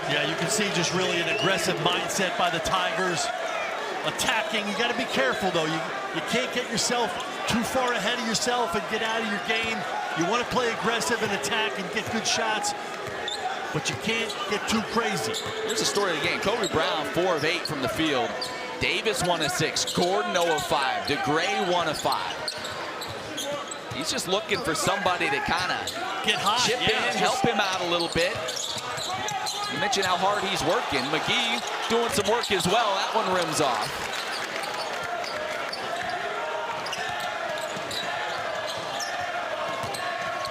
Yeah, you can see just really an aggressive mindset by the Tigers. Attacking, you got to be careful though. You can't get yourself too far ahead of yourself and get out of your game. You want to play aggressive and attack and get good shots, but you can't get too crazy. Here's the story of the game. Kobe Brown, 4 of 8 from the field. Davis, 1 of 6. Gordon, 0 of 5. DeGray, 1 of 5. He's just looking for somebody to kind of get hot, chip in, help him out a little bit. You mentioned how hard he's working. McGee doing some work as well. That one rims off.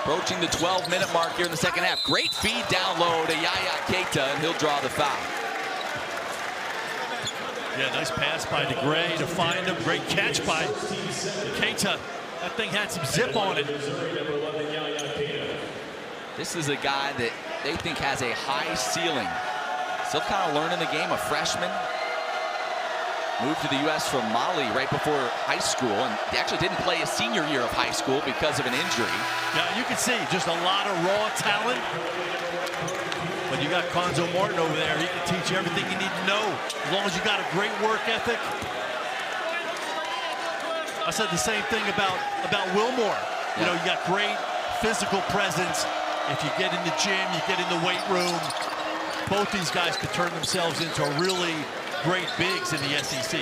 Approaching the 12-minute mark here in the second half. Great feed down low to Yaya Keita, and he'll draw the foul. Yeah, nice pass by DeGray to find him. Great catch by Keita. That thing had some zip on it. This is a guy that they think has a high ceiling. Still kind of learning the game, a freshman. Moved to the U.S. from Mali right before high school, and he actually didn't play his senior year of high school because of an injury. Yeah, you can see just a lot of raw talent. But you got Conzo Martin over there. He can teach you everything you need to know as long as you got a great work ethic. I said the same thing about Wilmore. You know, you got great physical presence. If you get in the gym, you get in the weight room. Both these guys could turn themselves into really great bigs in the SEC.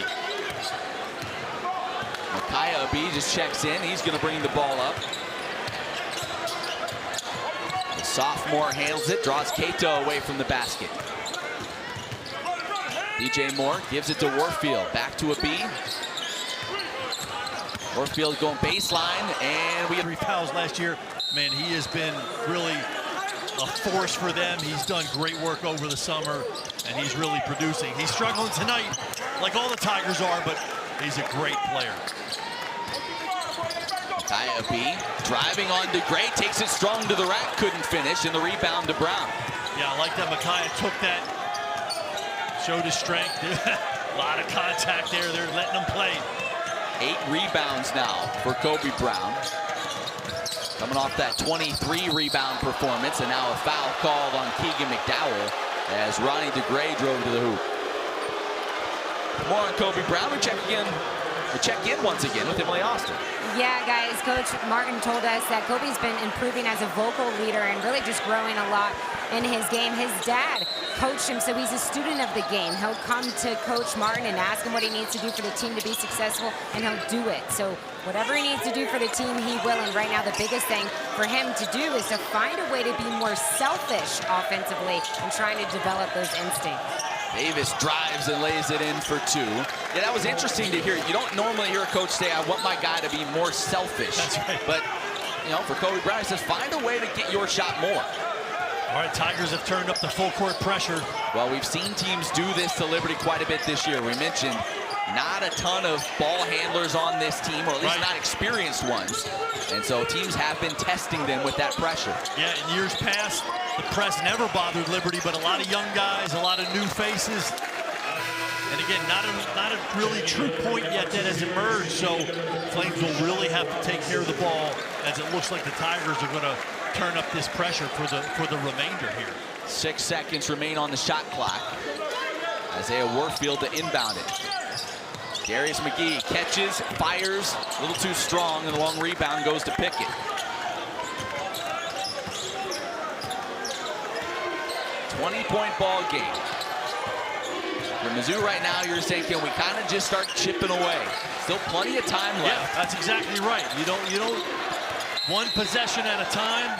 Micaiah B just checks in. He's going to bring the ball up. The sophomore handles it, draws Cato away from the basket. DJ Moore gives it to Warfield. Back to a B. Warfield going baseline, and we have 3 fouls last year. Man, he has been really a force for them. He's done great work over the summer, and he's really producing. He's struggling tonight, like all the Tigers are, but he's a great player. Micaiah B driving on DeGray, takes it strong to the rack, couldn't finish, and the rebound to Brown. Yeah, I like that Micaiah took that, showed his strength. A lot of contact there. They're letting him play. 8 rebounds now for Kobe Brown. Coming off that 23 rebound performance, and now a foul called on Keegan McDowell as Ronnie DeGray drove to the hoop. More on Kobe Brown. We check in once again with Emily Austin. Yeah, guys, Coach Martin told us that Kobe's been improving as a vocal leader and really just growing a lot in his game. His dad coached him, so he's a student of the game. He'll come to Coach Martin and ask him what he needs to do for the team to be successful, and he'll do it. So whatever he needs to do for the team, he will. And right now, the biggest thing for him to do is to find a way to be more selfish offensively and trying to develop those instincts. Davis drives and lays it in for 2. Yeah, that was interesting to hear. You don't normally hear a coach say, I want my guy to be more selfish. That's right. But, you know, for Kobe Brown, he says, find a way to get your shot more. All right, Tigers have turned up the full court pressure. Well, we've seen teams do this to Liberty quite a bit this year. We mentioned not a ton of ball handlers on this team, or at least not experienced ones. And so teams have been testing them with that pressure. Yeah, in years past, the press never bothered Liberty, but a lot of young guys, a lot of new faces. And again, not a really true point yet that has emerged, so Flames will really have to take care of the ball, as it looks like the Tigers are going to turn up this pressure for the remainder here. 6 seconds remain on the shot clock. Isaiah Warfield to inbound it. Darius McGee catches, fires, a little too strong, and the long rebound goes to Pickett. 20-point ball game. For Mizzou right now, you're saying, can we kind of just start chipping away? Still plenty of time left. Yeah, that's exactly right. You don't one possession at a time.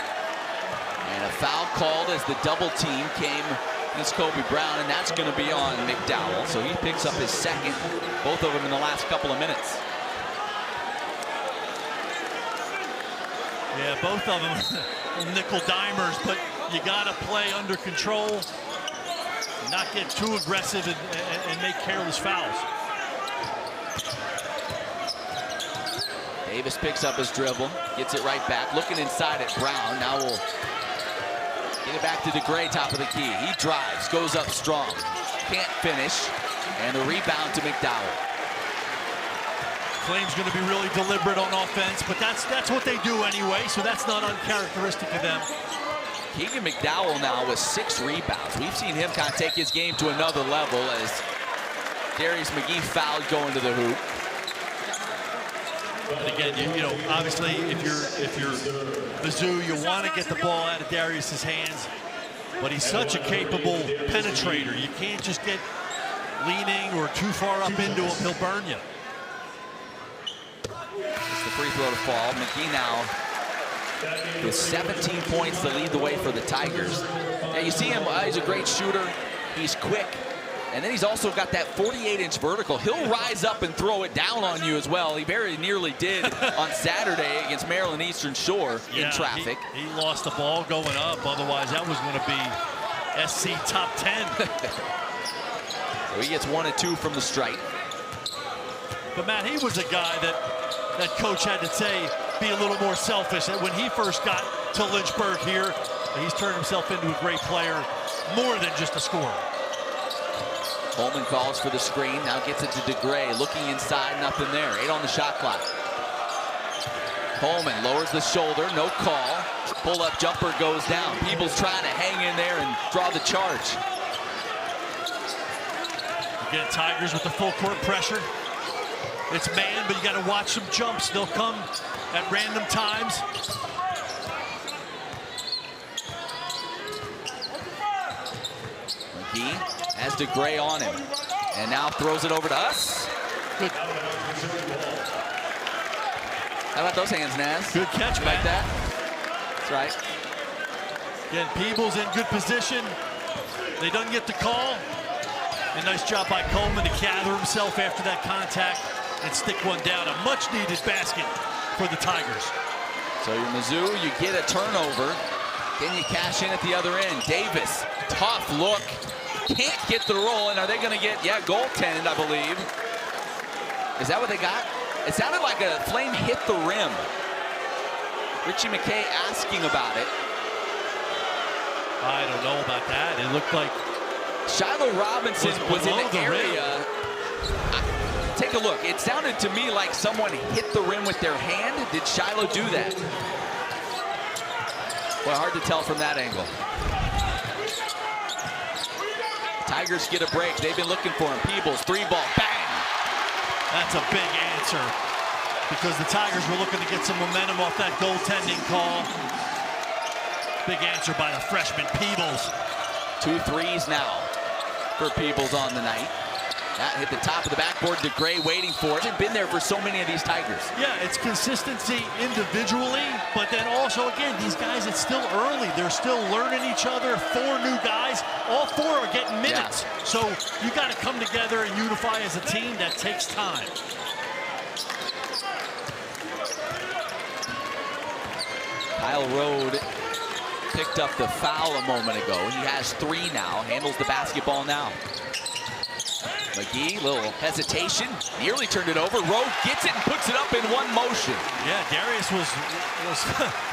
And a foul called as the double team came against Kobe Brown, and that's going to be on McDowell. So he picks up his second, both of them in the last couple of minutes. Yeah, both of them nickel dimers, but you got to play under control, not get too aggressive and make careless fouls. Davis picks up his dribble, gets it right back, looking inside at Brown. Now we'll get it back to DeGray, top of the key. He drives, goes up strong, can't finish, and the rebound to McDowell. Flames going to be really deliberate on offense, but that's what they do anyway, so that's not uncharacteristic of them. Keegan McDowell now with 6 rebounds. We've seen him kind of take his game to another level as Darius McGee fouled going to the hoop. And again, you know, obviously, if you're Mizzou, you want to get the ball out of Darius's hands, but he's such a capable penetrator. You can't just get leaning or too far up into him; he'll burn you. It's the free throw to fall. McGee now with 17 points to lead the way for the Tigers. Now you see him; he's a great shooter. He's quick. And then he's also got that 48-inch vertical. He'll rise up and throw it down on you as well. He very nearly did on Saturday against Maryland Eastern Shore in traffic. He lost the ball going up. Otherwise, that was going to be SC top 10. So he gets 1 and 2 from the stripe. But, Matt, he was a guy that coach had to say, be a little more selfish. And when he first got to Lynchburg here, he's turned himself into a great player, more than just a scorer. Holman calls for the screen, now gets it to DeGray, looking inside, nothing there. 8 on the shot clock. Holman lowers the shoulder, no call. Pull-up jumper goes down. Peebles trying to hang in there and draw the charge. Again, Tigers with the full court pressure. It's man, but you got to watch some jumps. They'll come at random times. McGee has DeGray on him. And now throws it over to us. How about those hands, Naz? Good catch, like that. That's right. Again, Peebles in good position. They don't get the call. A nice job by Coleman to gather himself after that contact and stick one down. A much-needed basket for the Tigers. So your Mizzou, you get a turnover. Can you cash in at the other end? Davis, tough look. Can't get the roll, and are they going to get, goaltended, I believe. Is that what they got? It sounded like a flame hit the rim. Richie McKay asking about it. I don't know about that. It looked like Shiloh Robinson was in the area. Take a look. It sounded to me like someone hit the rim with their hand. Did Shiloh do that? Well, hard to tell from that angle. Tigers get a break. They've been looking for him. Peebles, 3-ball, bang! That's a big answer because the Tigers were looking to get some momentum off that goaltending call. Big answer by the freshman Peebles. 2 threes now for Peebles on the night. That hit the top of the backboard. DeGray waiting for it. They've been there for so many of these Tigers. Yeah, it's consistency individually, but then also, again, these guys, it's still early. They're still learning each other. 4 new guys. All 4 are getting minutes. Yeah. So you got to come together and unify as a team. That takes time. Kyle Rode picked up the foul a moment ago. He has 3 now. Handles the basketball now. McGee, little hesitation, nearly turned it over. Rode gets it and puts it up in one motion. Yeah, Darius was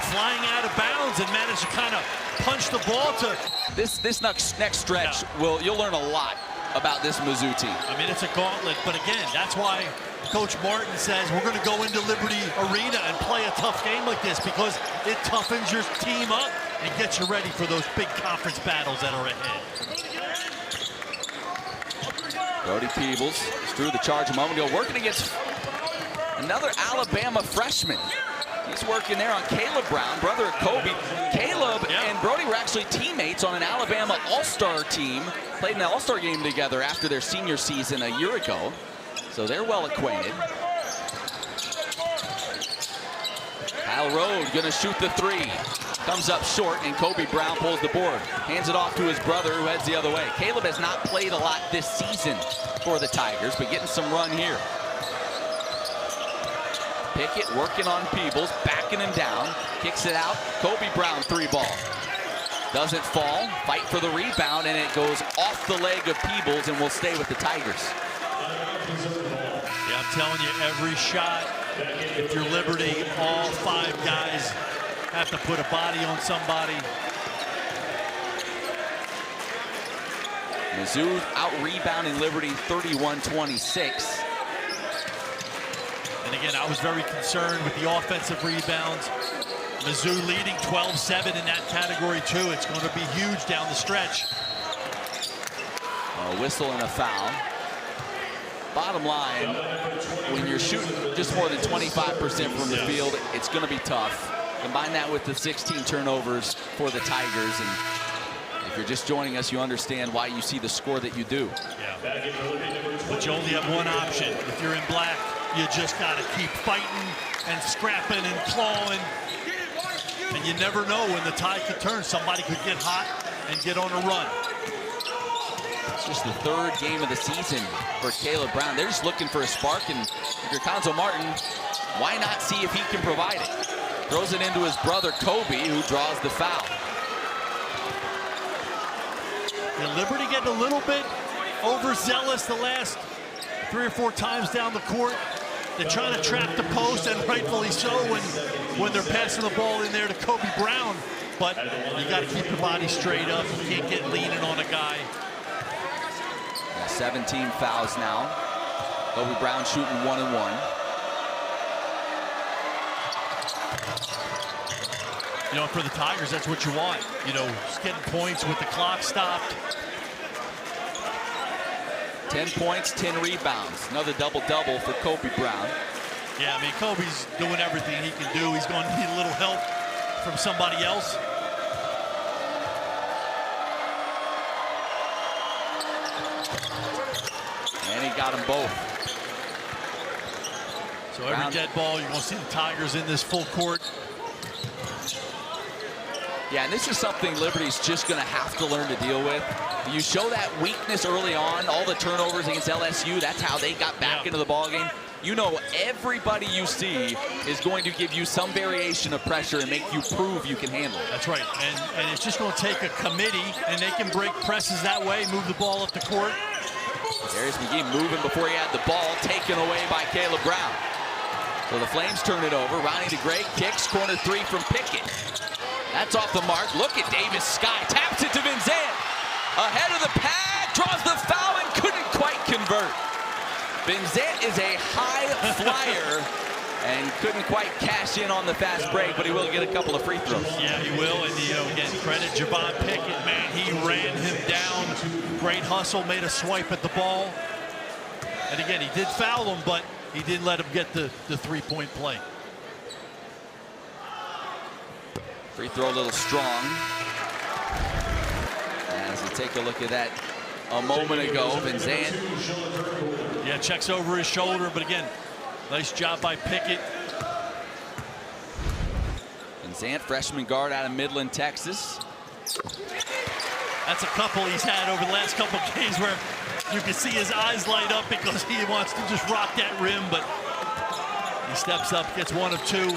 flying out of bounds and managed to kind of punch the ball to. This next stretch, you'll learn a lot about this Mizzou team. I mean, it's a gauntlet, but again, that's why Coach Martin says we're going to go into Liberty Arena and play a tough game like this because it toughens your team up and gets you ready for those big conference battles that are ahead. Brody Peebles threw the charge a moment ago, working against another Alabama freshman. He's working there on Caleb Brown, brother of Kobe. Caleb and Brody were actually teammates on an Alabama All-Star team, played in an All-Star game together after their senior season a year ago. So they're well acquainted. Kyle Rode gonna shoot the 3. Comes up short, and Kobe Brown pulls the board. Hands it off to his brother, who heads the other way. Caleb has not played a lot this season for the Tigers, but getting some run here. Pickett working on Peebles, backing him down. Kicks it out. Kobe Brown, 3-ball. Doesn't fall. Fight for the rebound, and it goes off the leg of Peebles and will stay with the Tigers. Yeah, I'm telling you, every shot, if you're Liberty, all 5 guys have to put a body on somebody. Mizzou out-rebounding Liberty 31-26. And again, I was very concerned with the offensive rebounds. Mizzou leading 12-7 in that category, too. It's going to be huge down the stretch. A whistle and a foul. Bottom line, when you're shooting just more than 25% from the field, it's going to be tough. Combine that with the 16 turnovers for the Tigers, and if you're just joining us, you understand why you see the score that you do. Yeah. But you only have one option. If you're in black, you just got to keep fighting and scrapping and clawing. And you never know when the tide could turn. Somebody could get hot and get on a run. It's just the 3rd game of the season for Caleb Brown. They're just looking for a spark, and if you're Conzo Martin, why not see if he can provide it? Throws it into his brother Kobe, who draws the foul. And Liberty getting a little bit overzealous the last 3 or 4 times down the court. They're trying to trap the post, and rightfully so when they're passing the ball in there to Kobe Brown. But you got to keep your body straight up. You can't get leaning on a guy. 17 fouls now. Kobe Brown shooting 1-1. You know, for the Tigers, that's what you want. You know, just getting points with the clock stopped. 10 points, 10 rebounds. Another double-double for Kobe Brown. Yeah, I mean, Kobe's doing everything he can do. He's going to need a little help from somebody else. got them both. So every dead ball, you're going to see the Tigers in this full court. Yeah, and this is something Liberty's just going to have to learn to deal with. You show that weakness early on, all the turnovers against LSU, that's how they got back into the ballgame. You know everybody you see is going to give you some variation of pressure and make you prove you can handle it. That's right, and it's just going to take a committee, and they can break presses that way, move the ball up the court. Darius McGee moving before he had the ball, taken away by Caleb Brown. So the Flames turn it over. Ronnie DeGray kicks, corner three from Pickett. That's off the mark. Look at Davis Sky, taps it to Van Zandt. Ahead of the pad, draws the foul and couldn't quite convert. Van Zandt is a high flyer and couldn't quite cash in on the fast break, but he will get a couple of free throws. Yeah, he will, and you know, again, credit Javon Pickett, man. He ran him down. Great hustle, made a swipe at the ball. And again, he did foul him, but he didn't let him get the three-point play. Free throw a little strong. As we take a look at that a moment ago, Van Zandt. Yeah, checks over his shoulder, but again, nice job by Pickett. Van Zandt, freshman guard out of Midland, Texas. That's a couple he's had over the last couple of games where you can see his eyes light up because he wants to just rock that rim, but he steps up, gets one of two.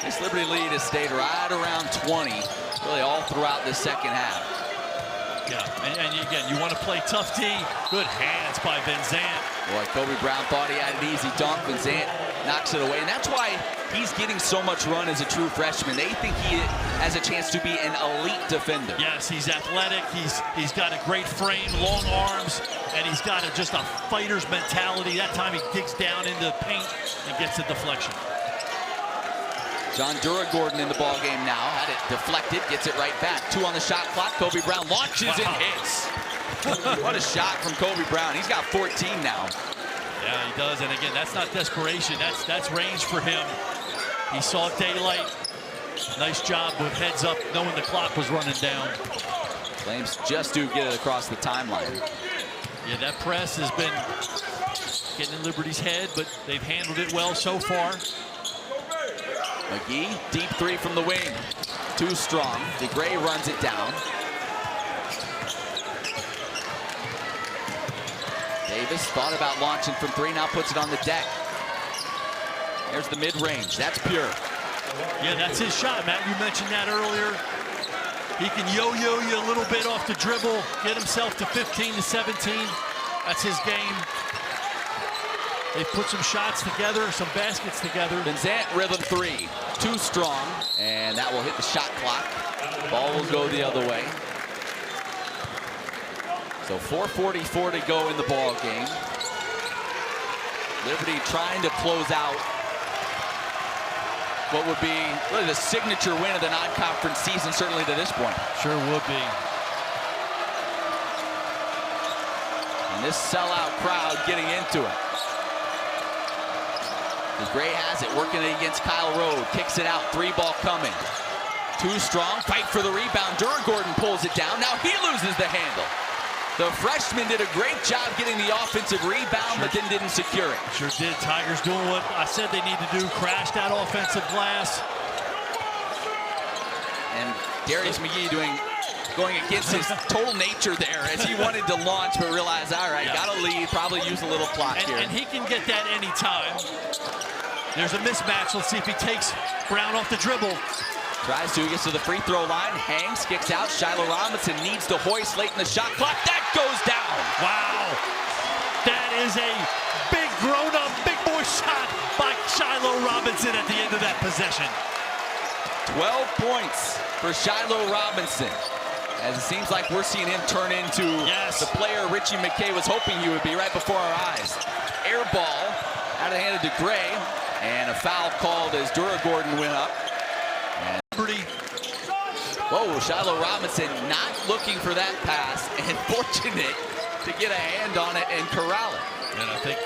This Liberty lead has stayed right around 20, really all throughout the second half. Yeah, and again, you want to play tough D. Good hands by Van Zandt. Boy, Kobe Brown thought he had an easy dunk. Van Zandt knocks it away, and that's why he's getting so much run as a true freshman. They think he has a chance to be an elite defender. Yes, he's athletic. He's got a great frame, long arms, and he's got just a fighter's mentality. That time he digs down into the paint and gets a deflection. John Dura-Gordon in the ball game now. Had it deflected, gets it right back. 2 on the shot clock. Kobe Brown launches and hits. What a shot from Kobe Brown. He's got 14 now. Yeah, he does. And again, that's not desperation. That's range for him. He saw daylight. Nice job with heads up, knowing the clock was running down. Flames just do get it across the timeline. Yeah, that press has been getting in Liberty's head, but they've handled it well so far. McGee, deep three from the wing. Too strong. DeGray runs it down. Davis thought about launching from three, now puts it on the deck. There's the mid-range. That's pure. Yeah, that's his shot, Matt. You mentioned that earlier. He can yo-yo you a little bit off the dribble, get himself to 15 to 17. That's his game. They put some shots together, some baskets together. Van Zandt, rhythm three. Too strong, and that will hit the shot clock. Ball will go the other way. So 4:44 to go in the ball game. Liberty trying to close out what would be really the signature win of the non-conference season, certainly to this point. Sure would be. And this sellout crowd getting into it. DeGray has it, working it against Kyle Rode. Kicks it out, 3-ball coming. Too strong, fight for the rebound. Dura-Gordon pulls it down. Now he loses the handle. The freshman did a great job getting the offensive rebound, but then didn't secure it. Sure did. Tigers doing what I said they need to do. Crash that offensive glass. And Darius McGee going against his total nature there as he wanted to launch, but realized, all right, gotta leave, probably use a little clock here. And he can get that anytime. There's a mismatch. Let's see if he takes Brown off the dribble. Tries to, gets to the free throw line, hangs, kicks out. Shiloh Robinson needs to hoist late in the shot clock. That goes down. Wow. That is a big grown-up, big boy shot by Shiloh Robinson at the end of that possession. 12 points for Shiloh Robinson. As it seems like we're seeing him turn into the player Richie McKay was hoping he would be right before our eyes. Air ball out of the hand of DeGray, and a foul called as Dura-Gordon went up. And whoa, Shiloh Robinson not looking for that pass and fortunate to get a hand on it and corral it. And I think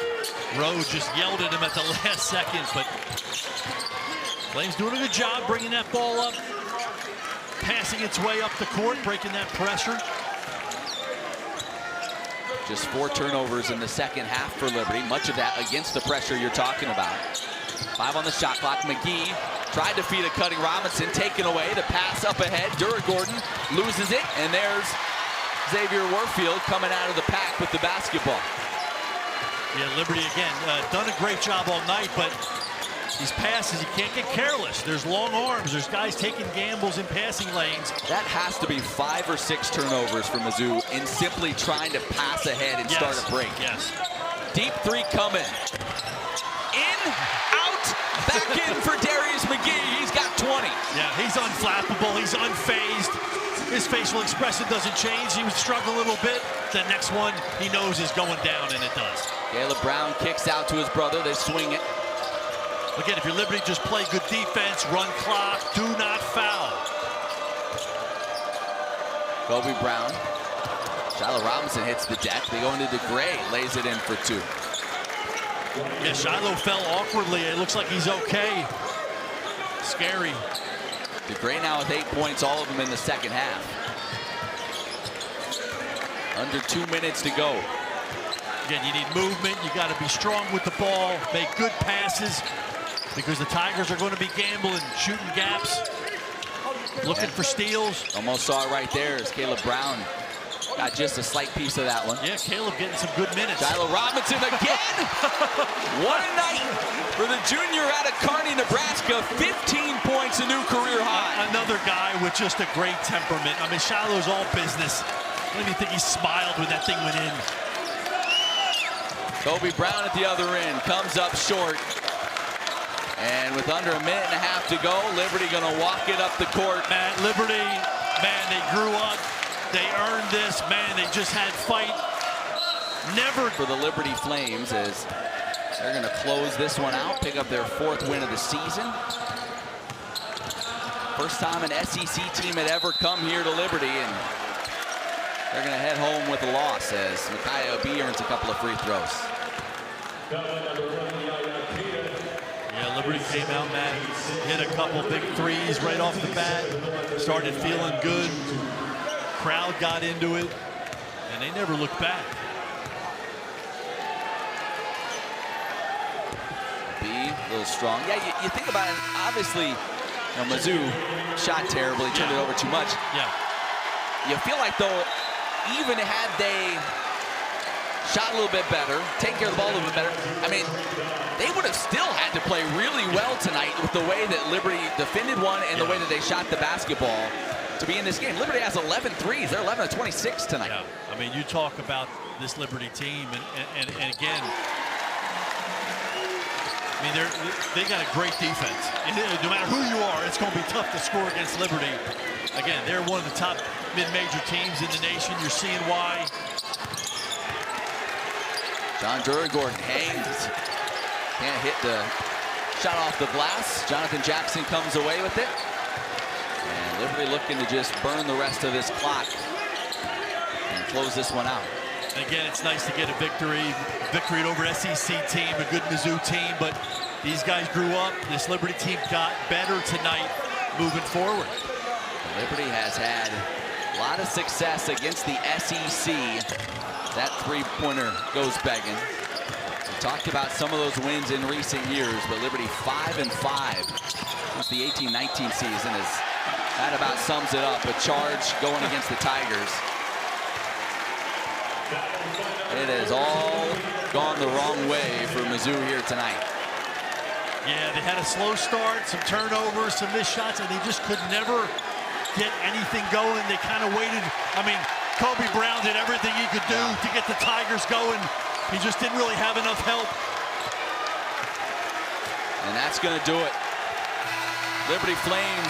Rode just yelled at him at the last second, but Flames doing a good job bringing that ball up, passing its way up the court, breaking that pressure. Just 4 turnovers in the second half for Liberty. Much of that against the pressure you're talking about. 5 on the shot clock. McGee tried to feed a cutting Robinson. Taken away. The pass up ahead. Gordon loses it. And there's Xavier Warfield coming out of the pack with the basketball. Yeah, Liberty again done a great job all night, but these passes, you can't get careless. There's long arms. There's guys taking gambles in passing lanes. That has to be 5 or 6 turnovers for Mizzou in simply trying to pass ahead and start a break. Yes. Deep 3 coming. In, out, back in for Darius McGee. He's got 20. Yeah, he's unflappable. He's unfazed. His facial expression doesn't change. He was struggling a little bit. The next one he knows is going down, and it does. Caleb Brown kicks out to his brother. They swing it. Again, if you're Liberty, just play good defense, run clock, do not foul. Kobe Brown. Shiloh Robinson hits the deck. They go into DeGray, lays it in for 2. Yeah, Shiloh fell awkwardly. It looks like he's okay. Scary. DeGray now with 8 points, all of them in the second half. Under 2 minutes to go. Again, you need movement. You got to be strong with the ball, make good passes, because the Tigers are going to be gambling, shooting gaps, looking for steals. Almost saw it right there as Caleb Brown got just a slight piece of that one. Yeah, Caleb getting some good minutes. Shiloh Robinson again. What a night for the junior out of Kearney, Nebraska. 15 points, a new career high. Another guy with just a great temperament. I mean, Shiloh's all business. I don't even think he smiled when that thing went in. Kobe Brown at the other end comes up short. And with under a minute and a half to go, Liberty going to walk it up the court. Man, Liberty, man, they grew up. They earned this. Man, they just had fight. Never. For the Liberty Flames as they're going to close this one out, pick up their 4th win of the season. First time an SEC team had ever come here to Liberty, and they're going to head home with a loss as Micaiah Obi earns a couple of free throws. Yeah, Liberty came out, Matt, hit a couple big threes right off the bat, started feeling good. Crowd got into it, and they never looked back. B, a little strong. Yeah, you think about it, obviously, you know, Mizzou shot terribly, turned it over too much. Yeah. You feel like, though, even had they shot a little bit better, taken care of the ball a little bit better, I mean, they would have still had to play really well tonight with the way that Liberty defended one and the way that they shot the basketball to be in this game. Liberty has 11 threes. They're 11 of 26 tonight. Yeah. I mean, you talk about this Liberty team, and again, I mean, they got a great defense. And no matter who you are, it's going to be tough to score against Liberty. Again, they're one of the top mid-major teams in the nation. You're seeing why. John Gordon hangs. Can't hit the shot off the glass. Jonathan Jackson comes away with it. And Liberty looking to just burn the rest of this clock and close this one out. Again, it's nice to get a victory over SEC team, a good Mizzou team, but these guys grew up. This Liberty team got better tonight moving forward. Liberty has had a lot of success against the SEC. That three-pointer goes begging. We talked about some of those wins in recent years, but Liberty 5-5 since the 18-19 season that about sums it up. A charge going against the Tigers. It has all gone the wrong way for Mizzou here tonight. Yeah, they had a slow start, some turnovers, some missed shots, and they just could never get anything going. They kind of waited. I mean, Kobe Brown did everything he could do to get the Tigers going. He just didn't really have enough help. And that's going to do it. Liberty Flames